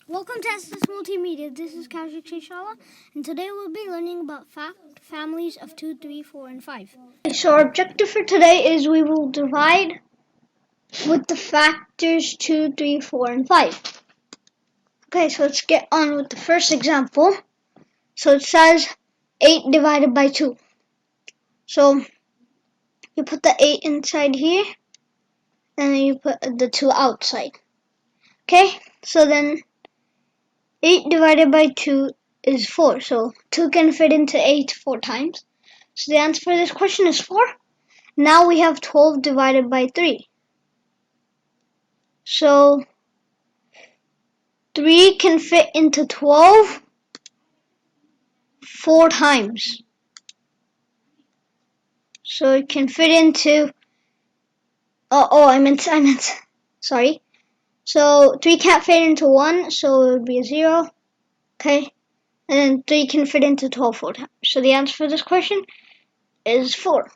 Welcome to SS Multimedia. This is Kaushik Shala, and today we'll be learning about families of 2, 3, 4, and 5. So our objective for today is we will divide with the factors 2, 3, 4, and 5. Okay, so let's get on with the first example. So it says 8 divided by 2. So you put the 8 inside here, and then you put the 2 outside. Okay, so then 8 divided by 2 is 4. So 2 can fit into 8 4 times. So the answer for this question is 4. Now we have 12 divided by 3. So 3 can fit into 12 4 times. So it can fit into sorry. So 3 can't fit into 1, so it would be a 0. Okay. And then 3 can fit into 12 4 times. So the answer for this question is 4.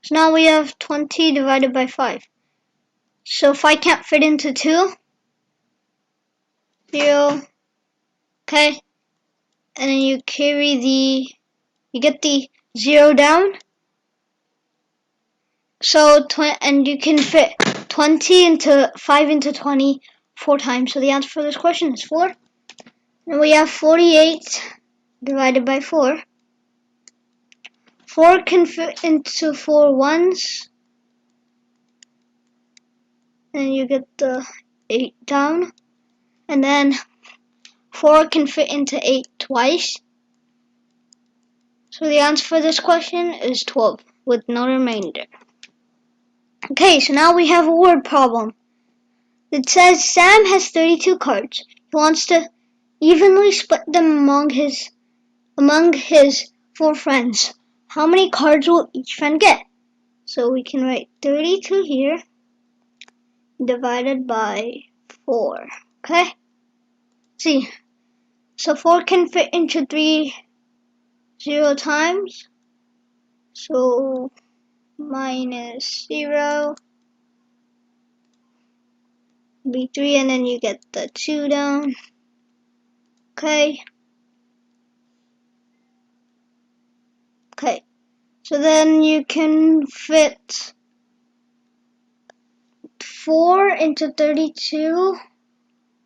So now we have 20 divided by 5. So 5 can't fit into 2. 0. Okay. And then you get the 0 down. So, and you can fit 20 into 5 into 20 4 times. So the answer for this question is 4. And we have 48 divided by 4. 4 can fit into 4 ones. And you get the 8 down. And then 4 can fit into 8 twice. So the answer for this question is 12 with no remainder. Okay, so now we have a word problem. It says Sam has 32 cards. He wants to evenly split them among his 4 friends. How many cards will each friend get? So we can write 32 here divided by 4. Okay? See. So 4 can fit into 3 0 times. So minus 0 be 3, and then you get the 2 down. Okay. Okay. So then you can fit 4 into 32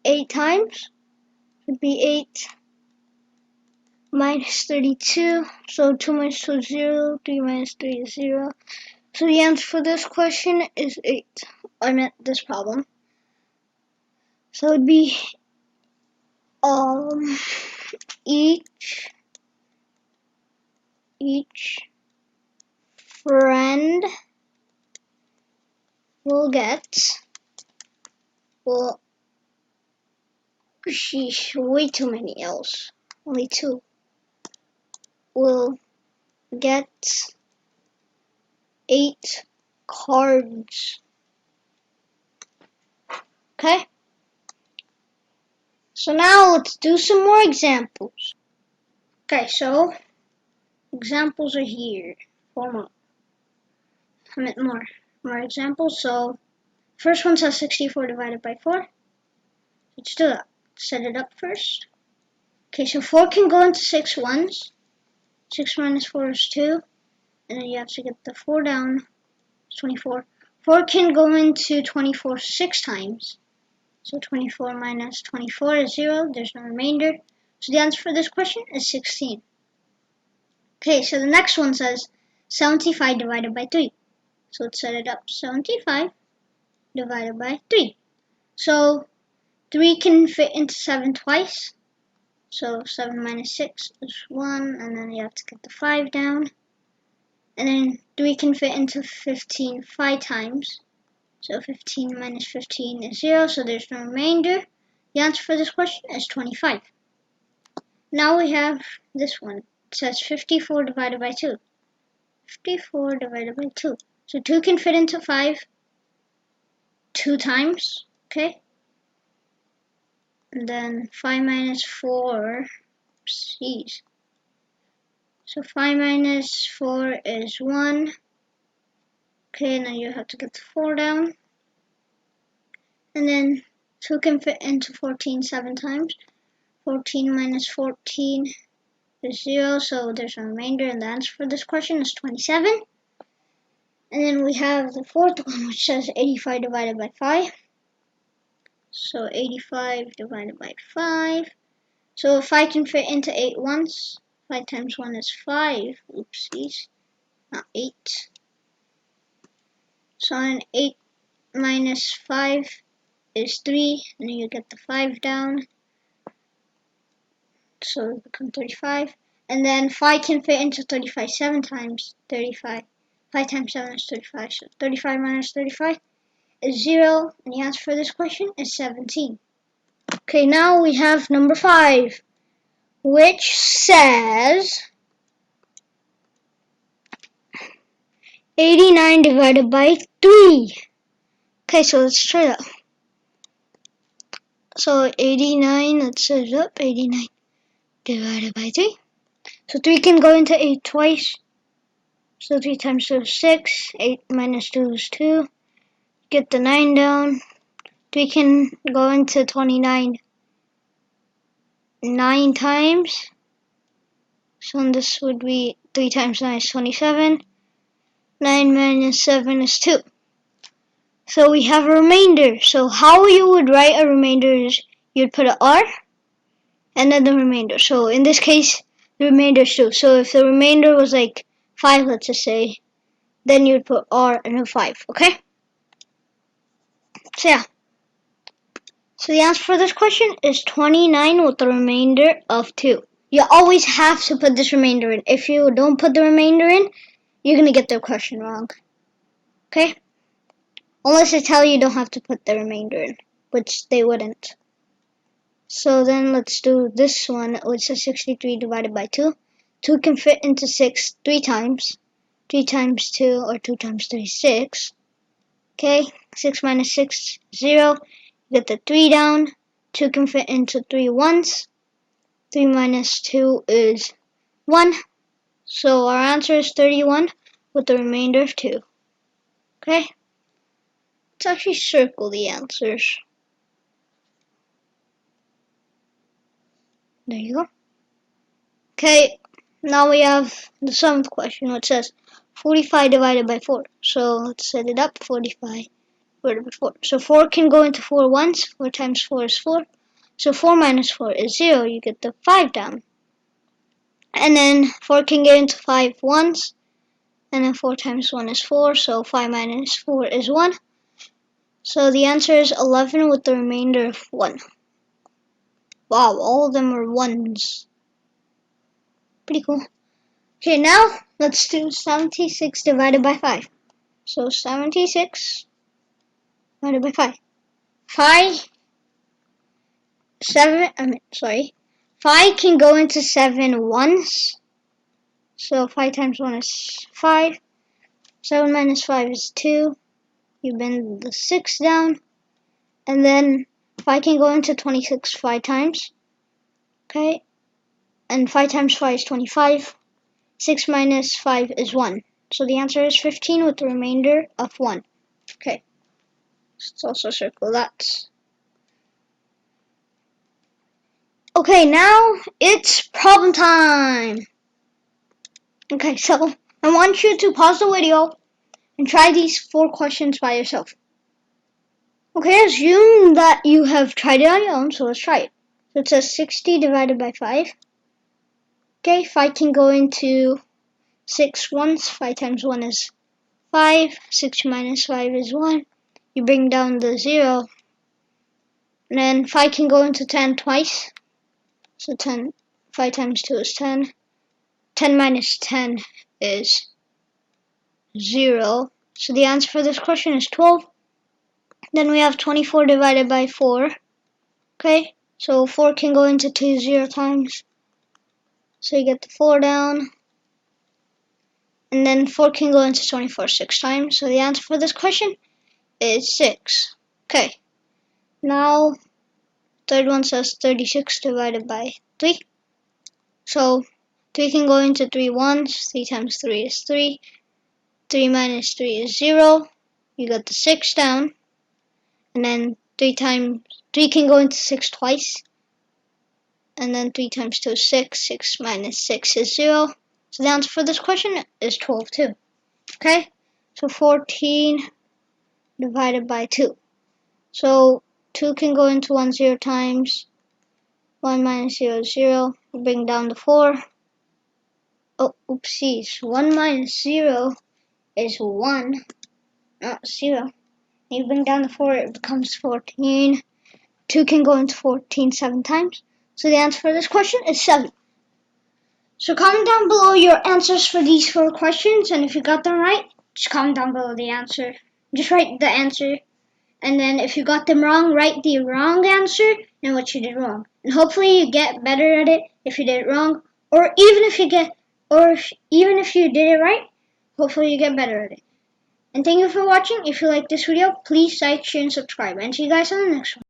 8 times. Would be 8 minus 32. So 2 minus 2 is 0. 3 minus 3 is 0. So the answer for this question is 8. I meant this problem. So it would be each friend will get, sheesh, way too many L's. Only 2. Will get 8 cards. Okay? So now let's do some more examples. Okay, so examples are here. 4 more. I meant more examples. So first one says 64 divided by 4. Let's do that. Set it up first. Okay, so 4 can go into 6 ones. 6 minus 4 is 2. And then you have to get the 4 down. It's 24. 4 can go into 24 6 times. So 24 minus 24 is 0. There's no remainder. So the answer for this question is 16. Okay, so the next one says 75 divided by 3. So let's set it up. 75 divided by 3. So 3 can fit into 7 twice. So 7 minus 6 is 1. And then you have to get the 5 down. And then 3 can fit into 15 5 times. So 15 minus 15 is 0. So there's no remainder. The answer for this question is 25. Now we have this one. It says 54 divided by 2. 54 divided by 2. So 2 can fit into 5 2 times. Okay? And then 5 minus 4 Oopsies. So 5 minus 4 is 1. Okay, now you have to get the 4 down. And then 2 can fit into 14 7 times. 14 minus 14 is 0, so there's a remainder, and the answer for this question is 27. And then we have the fourth one, which says 85 divided by 5. So 85 divided by 5. So if 5 can fit into 8 once, 5 times 1 is 5. Oopsies, not 8. So then 8 minus 5 is 3, and then you get the 5 down. So it becomes 35. And then 5 can fit into 35 7 times. 35. 5 times 7 is 35. So 35 minus 35 is 0. And the answer for this question is 17. Okay, now we have number 5, which says 89 divided by 3. Okay, so let's try that. So 89, let's set it up. 89 divided by 3. So 3 can go into 8 twice. So 3 times 2 is 6. 8 minus 2 is 2. Get the 9 down. 3 can go into 29 9 times. So this would be 3 times 9 is 27. 9 minus 7 is 2. So we have a remainder. So how you would write a remainder is you'd put an R and then the remainder. So in this case, the remainder is 2. So if the remainder was like 5, let's just say, then you'd put R and a 5, okay? So yeah. So the answer for this question is 29 with the remainder of 2. You always have to put this remainder in. If you don't put the remainder in, you're going to get the question wrong. Okay? Unless they tell you don't have to put the remainder in, which they wouldn't. So then let's do this one, which is 63 divided by 2. 2 can fit into 6 3 times. 3 times 2 or 2 times 3 is 6. Okay, 6 minus 6 is 0. Get the 3 down. 2 can fit into 3 once. 3 minus 2 is 1. So our answer is 31 with the remainder of 2. Okay? Let's actually circle the answers. There you go. Okay, now we have the 7th question, which says 45 divided by 4. So let's set it up. 45 divided by 4. So 4 can go into 4 once. 4 times 4 is 4. So 4 minus 4 is 0. You get the 5 down. And then 4 can get into 5 once. And then 4 times 1 is 4. So 5 minus 4 is 1. So the answer is 11 with the remainder of 1. Wow, all of them are 1s. Pretty cool. Okay, now let's do 76 divided by 5. So 76 divided by 5. 5 can go into 7 once. So 5 times 1 is 5. 7 minus 5 is 2. You bend the 6 down. And then 5 can go into 26 5 times. Okay. And 5 times 5 is 25. 6 minus 5 is 1. So the answer is 15 with the remainder of 1. Okay. Let's also circle that. Okay, now it's problem time. Okay, so I want you to pause the video and try these 4 questions by yourself. Okay, assume that you have tried it on your own, so let's try it. So it says 60 divided by 5. Okay, 5 can go into 6 once. 5 times 1 is 5. 6 minus 5 is 1. You bring down the 0. And then 5 can go into 10 twice. So 5 times 2 is 10. 10 minus 10 is 0. So the answer for this question is 12. Then we have 24 divided by 4. Okay, so 4 can go into 2 0 times. So you get the 4 down. And then 4 can go into 24 6 times. So the answer for this question is 6. Okay, now third one says 36 divided by 3. So 3 can go into 3 once. 3 times 3 is 3. 3 minus 3 is 0. You got the 6 down. And then 3 can go into 6 twice. And then 3 times 2 is 6. 6 minus 6 is 0. So the answer for this question is 12 too. Okay? So 14 divided by 2. So 2 can go into 1 0 times. 1 minus 0 is 0. We bring down the 4. Oh, oopsies. 1 minus 0 is 1, not 0. You bring down the 4, it becomes 14. 2 can go into 14 7 times. So the answer for this question is 7. So comment down below your answers for these 4 questions, and if you got them right, just comment down below the answer. Just write the answer, and then if you got them wrong, write the wrong answer and what you did wrong. And hopefully you get better at it if you did it wrong, or even if you did it right, hopefully you get better at it. And thank you for watching. If you like this video, please like, share, and subscribe. And see you guys on the next one.